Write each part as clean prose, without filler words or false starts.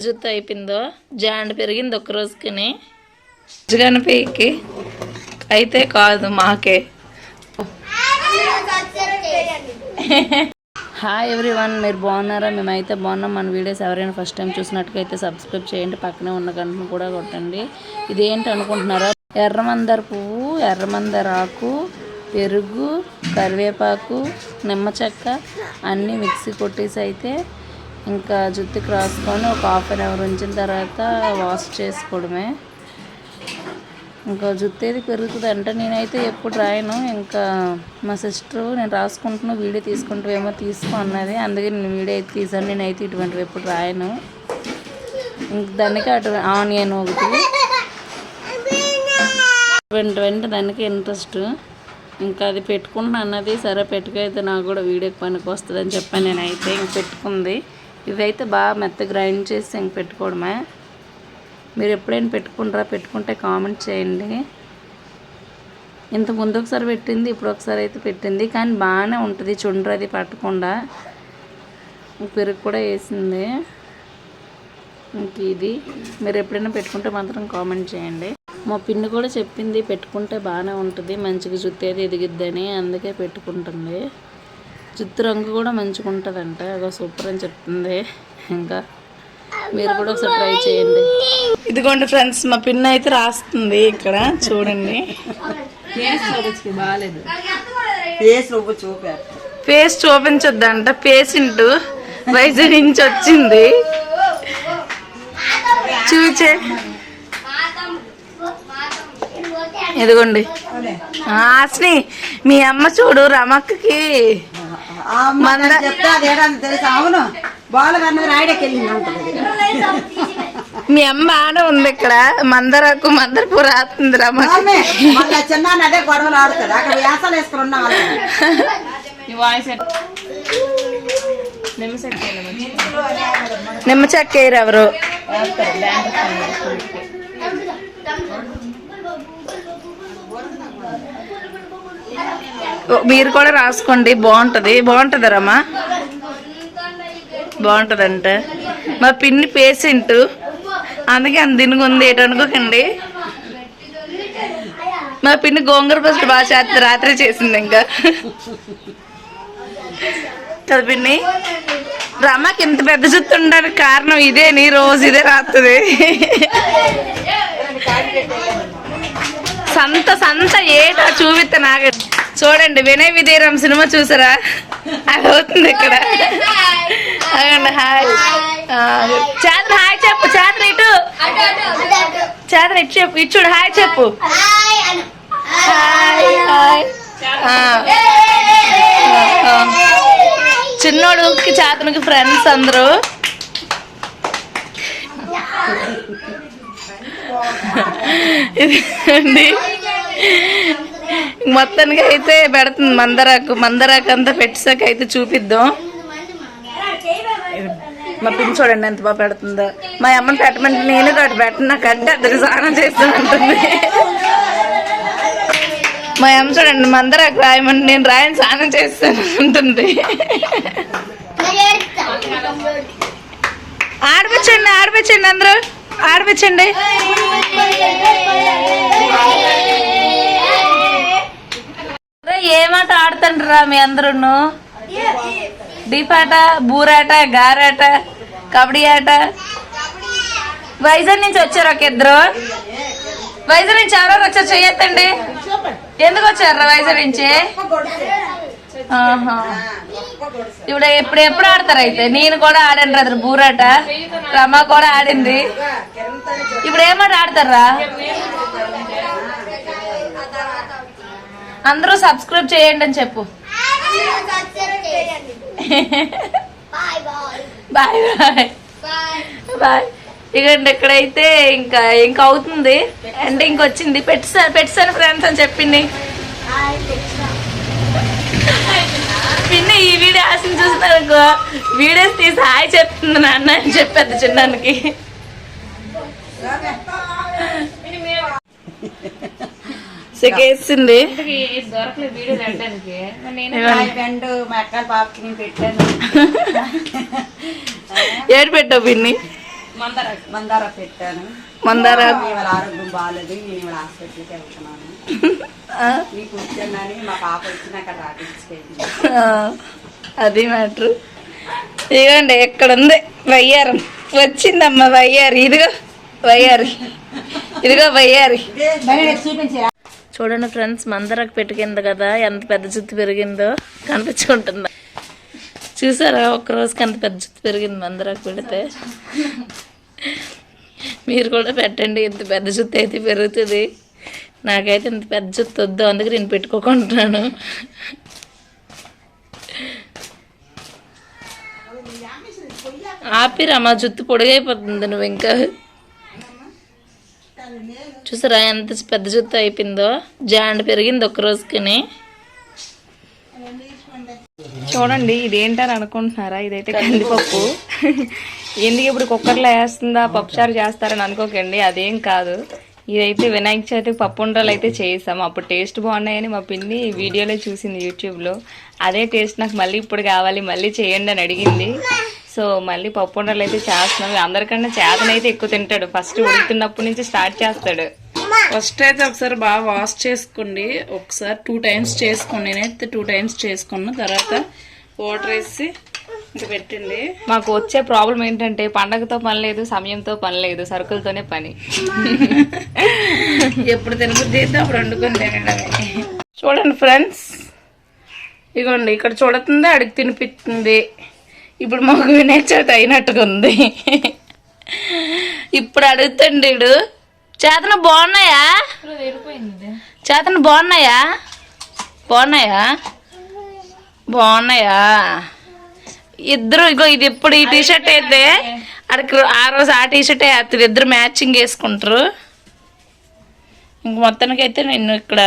జుత్తు అయిపోయిందో జాండ్ పెరిగింది ఒక్క రోజుకి జగన్పేకి అయితే కాదు మాకే. హాయ్ ఎవ్రీవన్, మీరు బాగున్నారా? మేమైతే బాగున్నాం. మన వీడియోస్ ఎవరైనా ఫస్ట్ టైం చూసినట్టుకైతే సబ్స్క్రైబ్ చేయండి, పక్కనే ఉన్న గంటను కూడా కొట్టండి. ఇదేంటి అనుకుంటున్నారా? ఎర్రమందర పువ్వు, ఎర్రమందర ఆకు, పెరుగు, కరివేపాకు, నిమ్మ చెక్క అన్నీ మిక్సీ కొట్టేసి అయితే ఇంకా జుట్టుకి రాసుకొని ఒక హాఫ్ అన్ అవర్ ఉంచిన తర్వాత వాష్ చేసుకోవడమే. ఇంకా జుట్టు ఏది పెరుగుతుంది అంటే నేనైతే ఎప్పుడు రాయను. ఇంకా మా సిస్టరు నేను రాసుకుంటున్నా వీడియో తీసుకుంటావేమో తీసుకో అన్నది, అందుకే నేను వీడియో అయితే తీసాను. నేనైతే ఇటువంటివి ఎప్పుడు రాయను. ఇంక దానికి అటు ఆనియన్ ఒకటి ఇటువంటి దానికి ఇంట్రెస్ట్. ఇంకా అది పెట్టుకుంటున్నా అన్నది, సరే పెట్టుకైతే నాకు కూడా వీడియోకి పనికి వస్తుంది అని చెప్పాను. నేనైతే ఇంక పెట్టుకుంది. ఇవైతే బాగా మెత్త గ్రైండ్ చేసి ఇంక పెట్టుకోవడమే. మీరు ఎప్పుడైనా పెట్టుకుంటారా? పెట్టుకుంటే కామెంట్ చేయండి. ఇంత ముందు ఒకసారి పెట్టింది, ఇప్పుడు ఒకసారి అయితే పెట్టింది, కానీ బాగానే ఉంటుంది. చుండ్రు అది పట్టకుండా పెరుగు కూడా వేసింది. ఇంక ఇది మీరు ఎప్పుడైనా పెట్టుకుంటే మాత్రం కామెంట్ చేయండి. మా పిన్ని కూడా చెప్పింది పెట్టుకుంటే బాగానే ఉంటుంది, మంచిగా జుట్టు ఏది ఎదిగిద్దని, అందుకే పెట్టుకుంటుంది. జుట్టు రంగు కూడా మంచిగా ఉంటుందంట. అదో సూపర్ అని చెప్తుంది. ఇంకా మీరు కూడా ఒకసారి ట్రై చేయండి. ఇదిగోండి ఫ్రెండ్స్, మా పిన్ అయితే రాస్తుంది ఇక్కడ చూడండి. ఫేస్ చూపించొద్దంట, పేషెంట్ వైజాగ్ నుంచి వచ్చింది. చూచే ఇదిగోండి ఆస్ని, మీ అమ్మ చూడు రమక్కకి మీ అమ్మ బాగానే ఉంది. ఇక్కడ మందరకు మందరపు రాస్తుంది రమక్క. నిమ్మ చెక్క వేయరు ఎవరు. మీరు కూడా రాసుకోండి, బాగుంటుంది. బాగుంటుందరమ్మా, బాగుంటుందంట. మా పిన్ని పేషెంట్, అందుకే అంత దినుగుంది ఏటో అనుకోకండి. మా పిన్ని గోంగూర పచ్చడి బాగా చేస్తే రాత్రి చేసింది. ఇంకా కదా పిన్ని, రమ్మకి ఇంత పెద్ద జుత్తు ఉండడానికి కారణం ఇదే. నీ రోజు ఇదే రాస్తుంది. సంత సంత ఏటో చూపిస్తా నాకు. చూడండి, వినయ్ విధేయరామ్ సినిమా చూసారా? అది అవుతుంది ఇక్కడ. హాయ్ చాద్ర, హాయ్ చెప్పు. చాద్ర ఇటు, చాద్ర ఇటు చెప్పు, ఇచ్చుడు హాయ్ చెప్పు. Hi hi. చిన్నోడుకి చాతనికి ఫ్రెండ్స్ అందరూ. ఇది మొత్తానికి అయితే పెడుతుంది మందరాకు అంతా పెట్టాక అయితే చూపిద్దాం. మా పిన్ చూడండి ఎంత బాగా పెడుతుందో. మా అమ్మని పెట్టమంటే నేను కాదు పెట్టను, నాకు అంటే అద్దరికి స్నానం చేస్తూ ఉంటుంది. మా అమ్మ చూడండి మందరాకు రాయమంటే నేను రాయని స్నానం చేస్తాను ఉంటుంది. ఆడిపించండి ఆడిపించండి, అందరూ ఆడిపించండి. ఏమాట ఆడుతుండ్రా మీ అందరూ? డీపాట, బూరాట, గారాట, కబడ్డీ ఆట. వైజాగ్ నుంచి వచ్చారు ఒక ఇద్దరు. వైజాగ్ నుంచి ఎవరెవరు వచ్చారు చెయ్యొద్దండి. ఎందుకు వచ్చారా వైజాగ్ నుంచి? ఇప్పుడు ఎప్పుడు ఆడతారు? అయితే నేను కూడా ఆడాను రా బూరాట, రమ కూడా ఆడింది. ఇప్పుడు ఏమాట ఆడతారా? అందరూ సబ్స్క్రైబ్ చేయండి అని చెప్పు. Bye bye bye. ఇకండి ఇక్కడైతే ఇంకా అవుతుంది అంటే ఇంకొచ్చింది. పెట్టాను ఫ్రెండ్స్ అని చెప్పింది పిన్ని. ఈ వీడియో ఆశని చూస్తున్నారు, వీడియోస్ తీసి హాయ్ చెప్తుంది నాన్న అని చెప్పేది చిన్నానికి. సిగేసింది. ఏడు పెట్టావు పిన్ని? మందార పెట్టాను. మందార ఇవాళ ఆరోగ్యం బాగాలేదు, నేను ఇవాళ హాస్పిటల్కి వెళ్తున్నాను. మీకు వచ్చానని మా పాప వచ్చినాక రాపించుకెళ్ళి అది మ్యాటర్. ఇదిగోండి ఎక్కడ ఉంది వయ్యారం, వచ్చిందమ్మా వయ్యారి. ఇదిగో వయ్యారి, ఇదిగో వయ్యారి. చూపించా. చూడండి ఫ్రెండ్స్, మందారకు పెట్టుకుంది కదా ఎంత పెద్ద జుత్తు పెరిగిందో కనిపించుకుంటుందా. చూసారా ఒక్కరోజుకి అంత పెద్ద జుత్తు పెరిగింది మందారకు పెడితే. మీరు కూడా పెట్టండి, ఇంత పెద్ద జుత్తు అయితే పెరుగుతుంది. నాకైతే ఇంత పెద్ద జుత్తు వద్దు, అందుకే నేను పెట్టుకోకుంటున్నాను. ఆపిరా, మా జుత్తు పొడిగైపోతుంది. నువ్వు ఇంకా చూసారా ఎంత పెద్ద జుత్తు అయిపోయిందో, జాండ్ పెరిగింది ఒక్క రోజుకి. చూడండి ఇదేంటని అనుకుంటున్నారా, ఇదైతే కందిపప్పు. ఎందుకు ఇప్పుడు కుక్కర్లో వేస్తుందా పప్పుచారు చేస్తారని అనుకోకండి, అదేం కాదు. ఇదైతే వినాయక చవితికి పప్పు ఉండలు అయితే చేసాము. అప్పుడు టేస్ట్ బాగున్నాయని మా పిన్ని వీడియోలో చూసింది యూట్యూబ్లో. అదే టేస్ట్ నాకు మళ్ళీ ఇప్పుడు కావాలి, మళ్ళీ చేయండి అని అడిగింది. సో మళ్ళీ పప్పు ఉండలు అయితే చేస్తున్నాం. అందరికన్నా చేతనైతే ఎక్కువ తింటాడు, ఫస్ట్ ఉడుకుతున్నప్పటి నుంచి స్టార్ట్ చేస్తాడు. ఫస్ట్ అయితే ఒకసారి బాగా వాష్ చేసుకోండి, ఒకసారి 2 times చేసుకోండి. నేనైతే 2 times చేసుకున్న తర్వాత వాటర్ వేసి ఇంకా పెట్టండి. మాకు వచ్చే ప్రాబ్లం ఏంటంటే పండగతో పని లేదు, సమయంతో పని లేదు, సరుకులతోనే పని. ఎప్పుడు తినబుద్ధి అయితే అప్పుడు వండుకొని తినడమే. చూడండి ఫ్రెండ్స్, ఇగోండి ఇక్కడ చూడుతుంది, అడిగి తినిపిస్తుంది. ఇప్పుడు మాకు వినాయక చవితి అయినట్టుగా ఉంది. ఇప్పుడు అడుగుతండి చేతన బాగున్నాయా, చేతన బాగున్నాయా, బాగున్నాయా, బాగున్నాయా ఇద్దరు. ఇగో ఇది ఎప్పుడు ఈ టీషర్ట్ అయితే అక్కడికి ఆ రోజు ఆ టీషర్ట్ వేస్తారు, ఇద్దరు మ్యాచింగ్ వేసుకుంటారు. ఇంక మొత్తానికైతే నేను ఇక్కడ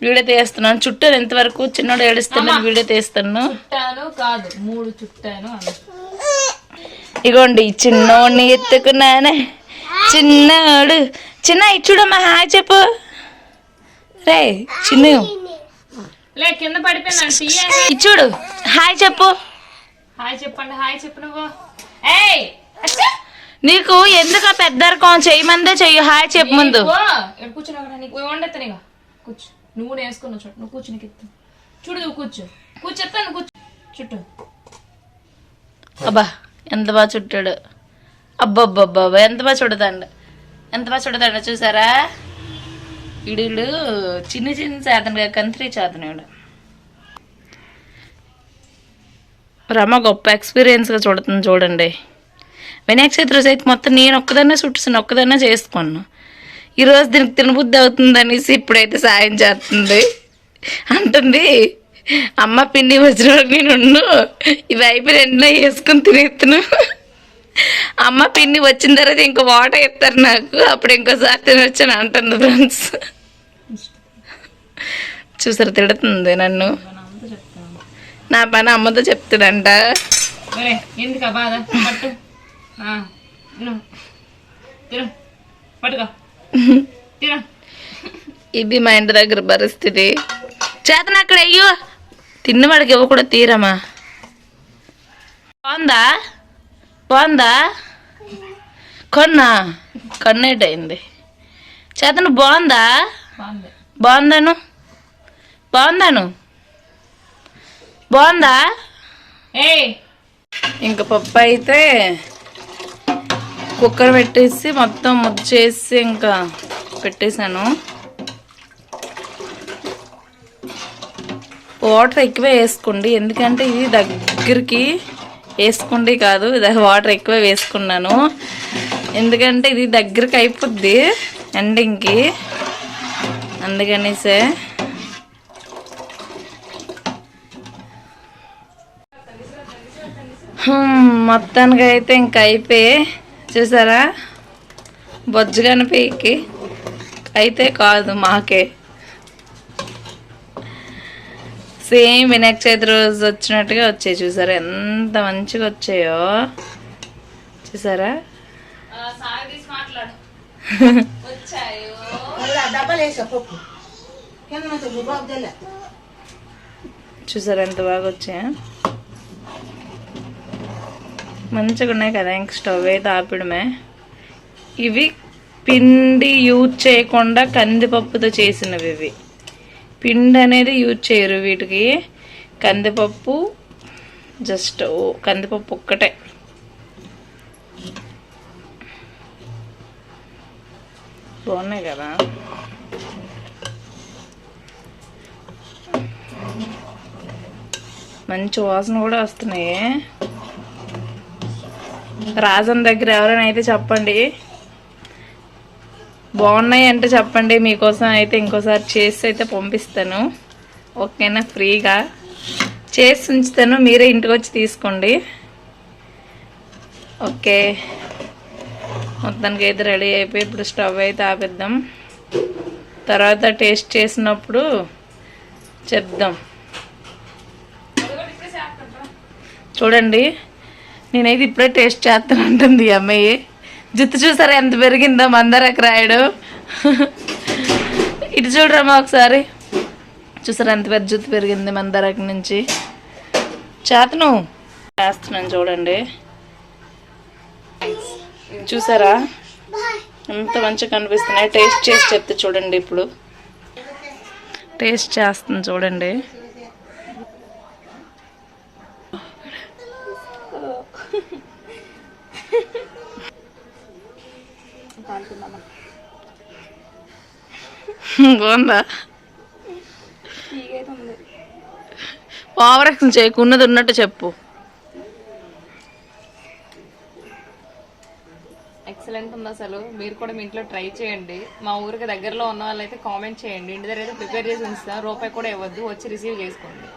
వీడియో తీస్తున్నాను. చుట్టాను ఎంతవరకు, చిన్నోడు ఏడుస్తాను, వీడియో తీస్తాను. కాదు 3 చుట్టాను. ఇగోండి చిన్నోడిని ఎత్తుకున్నానే, చిన్నోడు. చిన్న ఇచ్చుడమ్మా హాయ్ చెప్పు. రే చిన్న కింద పడిపోయినా ఇచ్చుడు హాయ్ చెప్పు. హాయ్ చెప్పండి, హాయ్ చెప్పు నువ్వు. నీకు ఎందుకు పెద్ద రకం చేయమందే చెయ్యి, హాయ్ చెప్పు ముందు. కూర్చుని కూర్చో, నువ్వు వేసుకున్నావు చూడు, నువ్వు కూర్చుని చూడు, నువ్వు కూర్చోత్తా, నువ్వు కూర్చో చుట్టూ. అబ్బా ఎంత బాగా చుట్టాడు, అబ్బబ్బబ్బా ఎంత బాగా చుడతాడు, ఎంత బాగా చుడతాడు. చూసారా ఇడు చిన్న చిన్న చేతను కంత్రి చేతనేవాడు. రమ గొప్ప ఎక్స్పీరియన్స్గా చూడుతుంది. చూడండి వినాయక చవితి రోజు అయితే మొత్తం నేను ఒక్కదాన్నే చుట్టుసాను, ఒక్కదాన్నే చేసుకున్నాను. ఈరోజు దీనికి తినబుద్ధి అవుతుంది అనేసి ఇప్పుడైతే సాయం చేస్తుంది. అంటుంది అమ్మ పిండి వచ్చిన నేను ఇవి అయిపోయి రెండునే వేసుకుని తినేస్తాను. అమ్మ పిండి వచ్చిన తర్వాత ఇంకో వాటర్ ఇస్తారు నాకు, అప్పుడు ఇంకోసారి తినొచ్చాను అంటుంది ఫ్రెండ్స్. చూసారు తిడుతుంది నన్ను, నా పని అమ్మతో చెప్తాడంట. ఎందుకా బాధ, పట్టు పట్టుకో. ఇది మా ఇంటి దగ్గర పరిస్థితి. చేతన అక్కడ అయ్యో తిన్నవాడికి ఇవ్వకూడా తీరమ్మా. బాగుందా, బాగుందా, కొన్నా కొన్నేటైంది. చేతను బాగుందా, బాగుందాను, బాగుందాను, బాగుందా. ఇంకా పప్పు అయితే కుక్కర్ పెట్టేసి మొత్తం ముద్ద చేసి ఇంకా పెట్టేశాను. వాటర్ ఎక్కువే వేసుకోండి, ఎందుకంటే ఇది దగ్గరికి వేసుకోండి కాదు, వాటర్ ఎక్కువ వేసుకున్నాను ఎందుకంటే ఇది దగ్గరికి అయిపోద్ది ఎండింగ్కి, అందుకనేసే. మొత్తానికి అయితే ఇంకా అయిపోయి చూసారా బొజ్జుగాని పైకి అయితే కాదు మాకే సేమ్ వినాయక చవితి రోజు వచ్చినట్టుగా వచ్చాయి. చూసారా ఎంత మంచిగా వచ్చాయో, చూసారా. చూసారా ఎంత బాగా వచ్చాయా. మంచిగా ఉన్నాయి కదా, ఇంక స్టవ్ అయితే ఆపడమే. ఇవి పిండి యూజ్ చేయకుండా కందిపప్పుతో చేసినవి. ఇవి పిండి అనేది యూజ్ చేయరు వీటికి, కందిపప్పు జస్ట్ కందిపప్పు ఒక్కటే. బాగున్నాయి కదా. మంచి వాసన కూడా వస్తున్నాయి. రాజన్ దగ్గర ఎవరైనా అయితే చెప్పండి, బాగున్నాయి అంటే చెప్పండి, మీకోసం అయితే ఇంకోసారి చేసి అయితే పంపిస్తాను. ఓకేనా, ఫ్రీగా చేసి ఉంచుతాను, మీరే ఇంటికి వచ్చి తీసుకోండి. ఓకే, మొత్తానికి అయితే రెడీ అయిపోయి ఇప్పుడు స్టవ్ అయితే ఆపేద్దాం. తర్వాత టేస్ట్ చేసినప్పుడు చెప్దాం. చూడండి, నేనైతే ఇప్పుడే టేస్ట్ చేస్తాను అంటుంది ఈ అమ్మాయి. జుట్టు చూసారా ఎంత పెరిగిందో మందారకు రాయడు. ఇటు చూడరమ్మా ఒకసారి, చూసారా ఎంత పెద్ద జుట్టు పెరిగింది మందారకు నుంచి. చేస్తున్నాను చూడండి, చూసారా ఎంత మంచిగా కనిపిస్తున్నాయి. టేస్ట్ చేసి చెప్తే చూడండి, ఇప్పుడు టేస్ట్ చేస్తుంది చూడండి. బాగుందా? ఓవర్ యాక్షన్ చేయకు, ఉన్నది ఉన్నట్టు చెప్పు. ఎక్సలెంట్ ఉంది అసలు. మీరు కూడా మీ ఇంట్లో ట్రై చేయండి. మా ఊరికి దగ్గరలో ఉన్న వాళ్ళైతే కామెంట్ చేయండి. ఇంటి దగ్గర అయితే ప్రిపేర్ చేసి ఉంచుతా, రూపాయి కూడా ఇవ్వద్దు, వచ్చి రిసీవ్ చేసుకోండి.